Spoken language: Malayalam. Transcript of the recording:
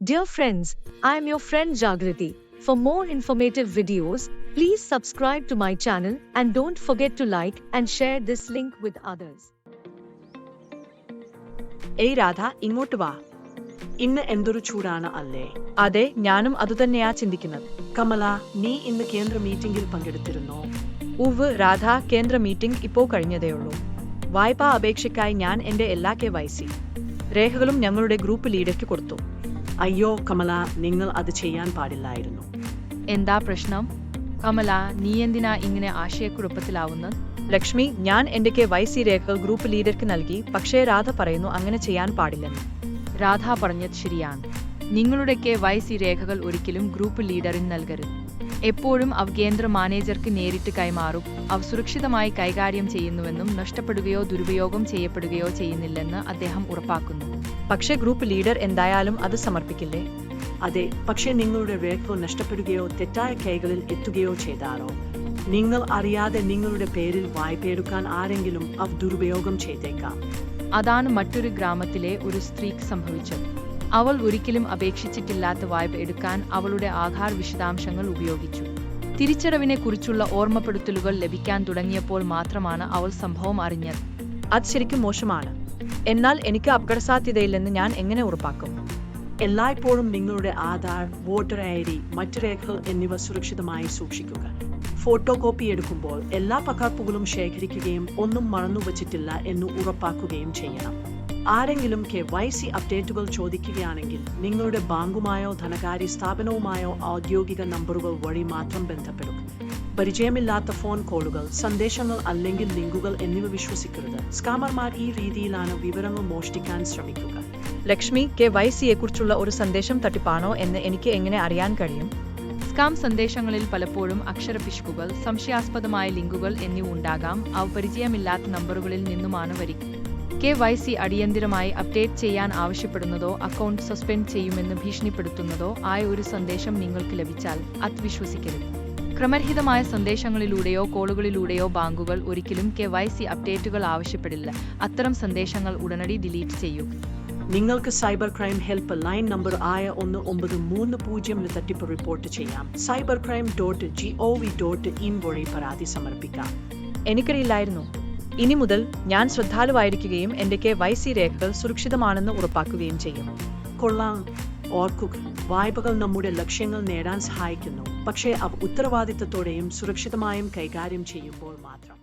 Dear friends, I am your friend Jagriti. For more informative videos, please subscribe to my channel and don't forget to like and share this link with others. ഏയ് രാധ, ഇങ്ങോട്ട് വാ. ഇന്ന് എന്തൊരു ചൂടാണ് അല്ലേ? അതെ, ഞാനും അതുതന്നെയാ ചിന്തിക്കുന്നത്. കമല, നീ ഇന്ന് കേന്ദ്ര മീറ്റിംഗിൽ പങ്കെടുത്തിരുന്നോ? ഉവ് രാധ, കേന്ദ്ര മീറ്റിംഗ് ഇപ്പോ കഴിഞ്ഞതേയുള്ളൂ. വായ്പാ അപേക്ഷയ്ക്കായി ഞാൻ എന്റെ എല്ലാ KYC രേഖകളും ഞങ്ങളുടെ ഗ്രൂപ്പ് ലീഡർക്ക് കൊടുത്തു. അയ്യോ കമല, നിങ്ങൾ അത് ചെയ്യാൻ പാടില്ലായിരുന്നു. എന്താ പ്രശ്നം? കമല, നീ എന്തിനാ ഇങ്ങനെ ആശയക്കുഴപ്പത്തിലാവുന്നത്? ലക്ഷ്മി, ഞാൻ എന്റെ KYC രേഖകൾ ഗ്രൂപ്പ് ലീഡർക്ക് നൽകി. പക്ഷേ രാധ പറയുന്നു അങ്ങനെ ചെയ്യാൻ പാടില്ലെന്ന്. രാധ പറഞ്ഞത് ശരിയാണ്. നിങ്ങളുടെ KYC രേഖകൾ ഒരിക്കലും ഗ്രൂപ്പ് ലീഡറിന് നൽകരുത്. എപ്പോഴും അവ കേന്ദ്ര മാനേജർക്ക് നേരിട്ട് കൈമാറും. അവ സുരക്ഷിതമായി കൈകാര്യം ചെയ്യുന്നുവെന്നും നഷ്ടപ്പെടുകയോ ദുരുപയോഗം ചെയ്യപ്പെടുകയോ ചെയ്യുന്നില്ലെന്ന് അദ്ദേഹം ഉറപ്പാക്കുന്നു. പക്ഷേ ഗ്രൂപ്പ് ലീഡർ എന്തായാലും അത് സമർപ്പിക്കില്ലേ? അതെ, പക്ഷേ നിങ്ങളുടെ രേഖകൾ നഷ്ടപ്പെടുകയോ തെറ്റായ കൈകളിൽ എത്തുകയോ ചെയ്താലോ? നിങ്ങൾ അറിയാതെ നിങ്ങളുടെ പേരിൽ വായ്പയെടുക്കാൻ ആരെങ്കിലും അവ ദുരുപയോഗം ചെയ്തേക്കാം. അതാണ് മറ്റൊരു ഗ്രാമത്തിലെ ഒരു സ്ത്രീക്ക് സംഭവിച്ചത്. അവൾ ഒരിക്കലും അപേക്ഷിച്ചിട്ടില്ലാത്ത വായ്പ എടുക്കാൻ അവളുടെ ആധാർ വിശദാംശങ്ങൾ ഉപയോഗിച്ചു. തിരിച്ചടവിനെ കുറിച്ചുള്ള ഓർമ്മപ്പെടുത്തലുകൾ ലഭിക്കാൻ തുടങ്ങിയപ്പോൾ മാത്രമാണ് അവൾ സംഭവം അറിഞ്ഞത്. അത് ശരിക്കും മോശമാണ്. എന്നാൽ എനിക്ക് അപകടസാധ്യതയില്ലെന്ന് ഞാൻ എങ്ങനെ ഉറപ്പാക്കും? എല്ലായ്പ്പോഴും നിങ്ങളുടെ ആധാർ, വോട്ടർ ID, മറ്റു രേഖകൾ എന്നിവ സുരക്ഷിതമായി സൂക്ഷിക്കുക. ഫോട്ടോ കോപ്പി എടുക്കുമ്പോൾ എല്ലാ പകർപ്പുകളും ശേഖരിക്കുകയും ഒന്നും മറന്നുവച്ചിട്ടില്ല എന്ന് ഉറപ്പാക്കുകയും ചെയ്യണം. ആരെങ്കിലും KYC അപ്ഡേറ്റുകൾ ചോദിക്കുകയാണെങ്കിൽ നിങ്ങളുടെ ബാങ്കുമായോ ധനകാര്യ സ്ഥാപനവുമായോ ഔദ്യോഗിക നമ്പറുകൾ വഴി മാത്രം ബന്ധപ്പെടുക. പരിചയമില്ലാത്ത ഫോൺ കോളുകൾ, സന്ദേശങ്ങൾ അല്ലെങ്കിൽ ലിങ്കുകൾ എന്നിവ വിശ്വസിക്കരുത്. സ്കാമർമാർ ഈ രീതിയിലാണ് വിവരങ്ങൾ മോഷ്ടിക്കാൻ ശ്രമിക്കുക. ലക്ഷ്മി, KYCയെക്കുറിച്ചുള്ള ഒരു സന്ദേശം തട്ടിപ്പാണോ എന്ന് എനിക്ക് എങ്ങനെ അറിയാൻ കഴിയും? സ്കാം സന്ദേശങ്ങളിൽ പലപ്പോഴും അക്ഷരപിശകുകൾ, സംശയാസ്പദമായ ലിങ്കുകൾ എന്നിവ ഉണ്ടാകാം. അവ പരിചയമില്ലാത്ത നമ്പറുകളിൽ നിന്നുമാണ് വരിക. KYC അടിയന്തിരമായി അപ്ഡേറ്റ് ചെയ്യാൻ ആവശ്യപ്പെടുന്നതോ അക്കൗണ്ട് സസ്പെൻഡ് ചെയ്യുമെന്ന് ഭീഷണിപ്പെടുത്തുന്നതോ ആയ ഒരു സന്ദേശം നിങ്ങൾക്ക് ലഭിച്ചാൽ അത് വിശ്വസിക്കരുത്. ക്രമരഹിതമായ സന്ദേശങ്ങളിലൂടെയോ കോളുകളിലൂടെയോ ബാങ്കുകൾ ഒരിക്കലും KYC അപ്ഡേറ്റുകൾ ആവശ്യപ്പെടില്ല. അത്തരം സന്ദേശങ്ങൾ ഉടനടി ഡിലീറ്റ് ചെയ്യുക. നിങ്ങൾക്ക് cyber crime help line number ആയ 1930 തട്ടിപ്പ് റിപ്പോർട്ട് ചെയ്യാം. cybercrime.gov.in വഴി പരാതി സമർപ്പിക്കാം. എനിക്കറിയില്ലായിരുന്നു. ഇനി മുതൽ ഞാൻ ശ്രദ്ധാലുവായിരിക്കുകയും എന്റെ KYC രേഖകൾ സുരക്ഷിതമാണെന്ന് ഉറപ്പാക്കുകയും ചെയ്യും. കൊള്ളാം. ഓർക്കുക, വായ്പകൾ നമ്മുടെ ലക്ഷ്യങ്ങൾ നേടാൻ സഹായിക്കുന്നു, പക്ഷേ അവ ഉത്തരവാദിത്തത്തോടെയും സുരക്ഷിതമായും കൈകാര്യം ചെയ്യുമ്പോൾ മാത്രം.